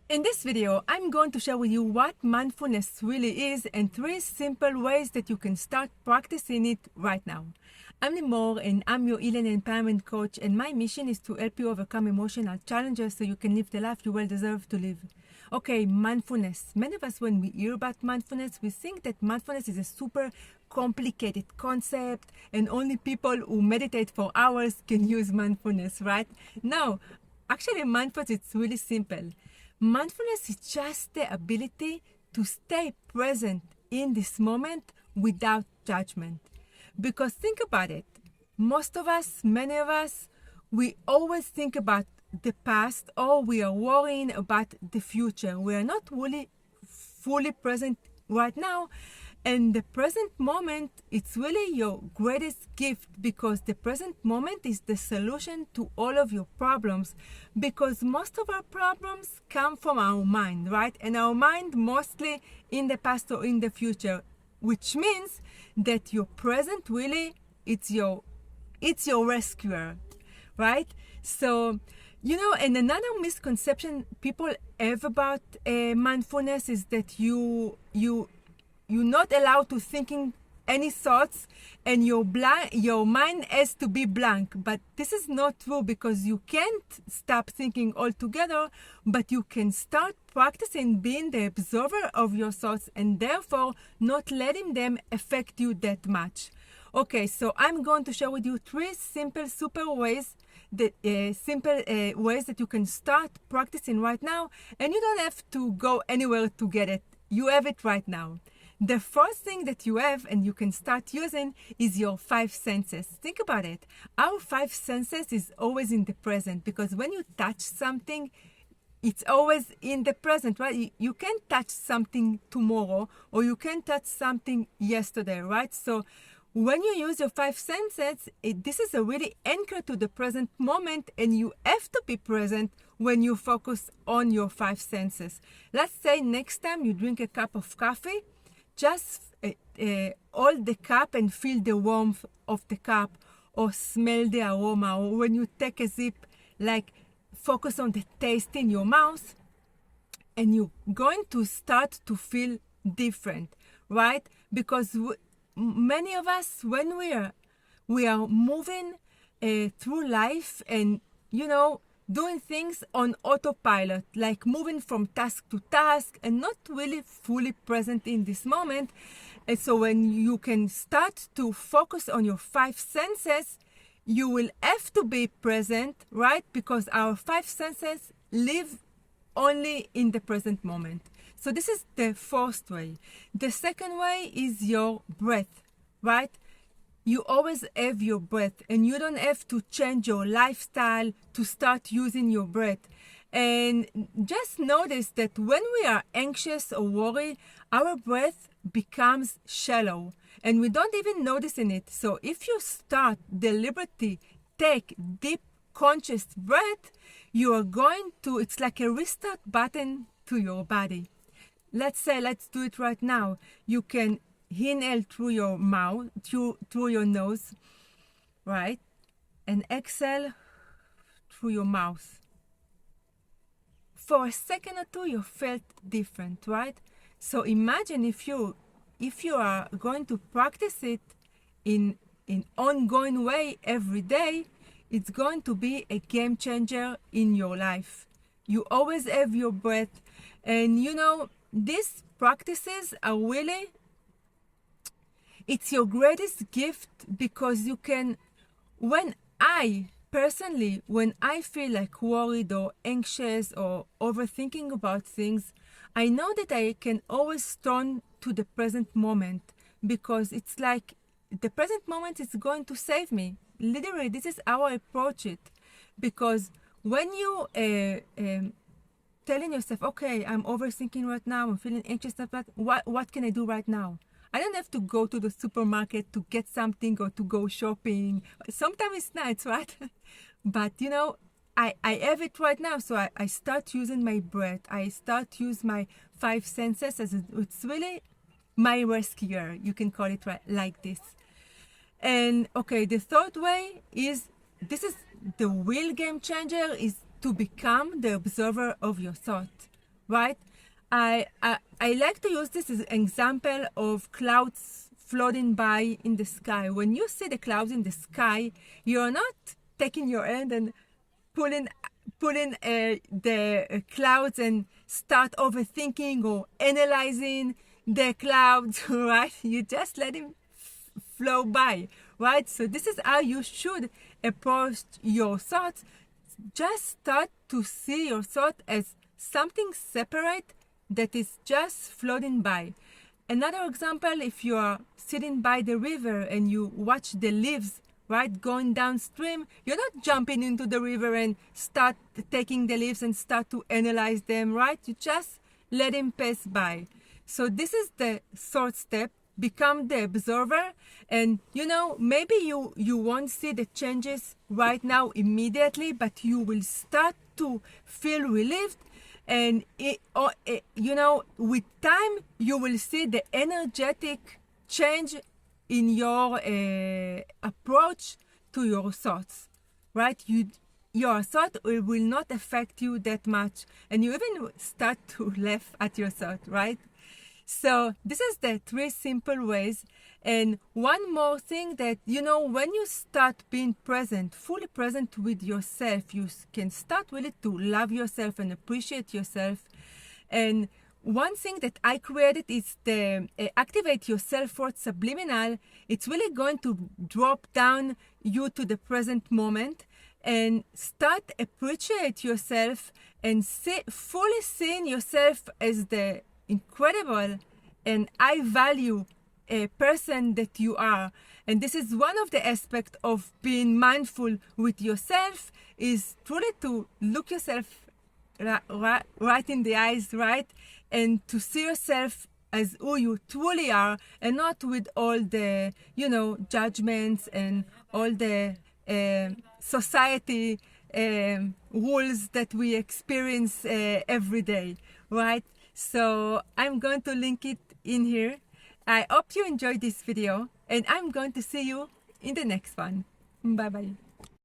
In this video, I'm going to share with you what mindfulness really is and 3 simple ways that you can start practicing it right now. I'm Limor and I'm your healing and empowerment coach, and my mission is to help you overcome emotional challenges so you can live the life you well deserve to live. Okay, mindfulness. Many of us, when we hear about mindfulness, we think that mindfulness is a super complicated concept and only people who meditate for hours can use mindfulness, right? No, actually mindfulness is really simple. Mindfulness is just the ability to stay present in this moment without judgment. Because think about it, most of us, many of us, we always think about the past or we are worrying about the future. We are not really fully present right now. And the present moment, it's really your greatest gift, because the present moment is the solution to all of your problems, because most of our problems come from our mind, right? And our mind mostly in the past or in the future, which means that your present really, it's your rescuer, right? So, and another misconception people have about mindfulness is that you're not allowed to thinking any thoughts, and your mind has to be blank. But this is not true, because you can't stop thinking altogether, but you can start practicing being the observer of your thoughts and therefore not letting them affect you that much. Okay, so I'm going to share with you 3 simple ways that you can start practicing right now, and you don't have to go anywhere to get it. You have it right now. The first thing that you have and you can start using is your 5 senses. Think about it. Our 5 senses is always in the present, because when you touch something, it's always in the present, right? You can't touch something tomorrow, or you can't touch something yesterday, right? So when you use your 5 senses, this is a really anchor to the present moment, and you have to be present when you focus on your 5 senses. Let's say next time you drink a cup of coffee, just hold the cup and feel the warmth of the cup, or smell the aroma, or when you take a sip, like focus on the taste in your mouth, and you're going to start to feel different, right? Because many of us, when we are moving through life and doing things on autopilot, like moving from task to task and not really fully present in this moment. And so when you can start to focus on your 5 senses, you will have to be present, right? Because our 5 senses live only in the present moment. So this is the first way. The second way is your breath, right? You always have your breath, and you don't have to change your lifestyle to start using your breath. And just notice that when we are anxious or worried, our breath becomes shallow and we don't even notice in it. So if you start deliberately take deep conscious breath, you are going to, it's like a restart button to your body. Let's do it right now. You can inhale through your mouth, through your nose, right? And exhale through your mouth. For a second or two, you felt different, right? So imagine if you are going to practice it in ongoing way every day, it's going to be a game changer in your life. You always have your breath, and these practices are really, it's your greatest gift, because you can, when I feel like worried or anxious or overthinking about things, I know that I can always turn to the present moment, because it's like the present moment is going to save me. Literally, this is how I approach it. Because when you telling yourself, okay, I'm overthinking right now, I'm feeling anxious about what can I do right now? I don't have to go to the supermarket to get something or to go shopping. Sometimes it's nice, right? But I have it right now, so I start using my breath. I start use my 5 senses, as it's really my rescuer. You can call it right like this. And okay, the third way is, this is the real game changer, is to become the observer of your thought. right? I like to use this as an example of clouds floating by in the sky. When you see the clouds in the sky, you're not taking your hand and pulling the clouds and start overthinking or analyzing the clouds, right? You just let them flow by, right? So this is how you should approach your thoughts. Just start to see your thought as something separate that is just floating by. Another example, if you are sitting by the river and you watch the leaves, right, going downstream, you're not jumping into the river and start taking the leaves and start to analyze them, right? You just let them pass by. So this is the third step. Become the observer, and maybe you won't see the changes right now immediately, but you will start to feel relieved, and with time you will see the energetic change in your approach to your thoughts, right? Your thought will not affect you that much, and you even start to laugh at your thought, right? So this is the 3 simple ways. And one more thing, that when you start being present, fully present with yourself, you can start really to love yourself and appreciate yourself. And one thing that I created is the activate your self-worth subliminal. It's really going to drop down you to the present moment and start appreciate yourself and fully seeing yourself as the incredible and high value person that you are. And this is one of the aspects of being mindful with yourself, is truly to look yourself right in the eyes, right? And to see yourself as who you truly are, and not with all the judgments and all the society rules that we experience every day, right? So I'm going to link it in here. I hope you enjoyed this video, and I'm going to see you in the next one. Bye bye.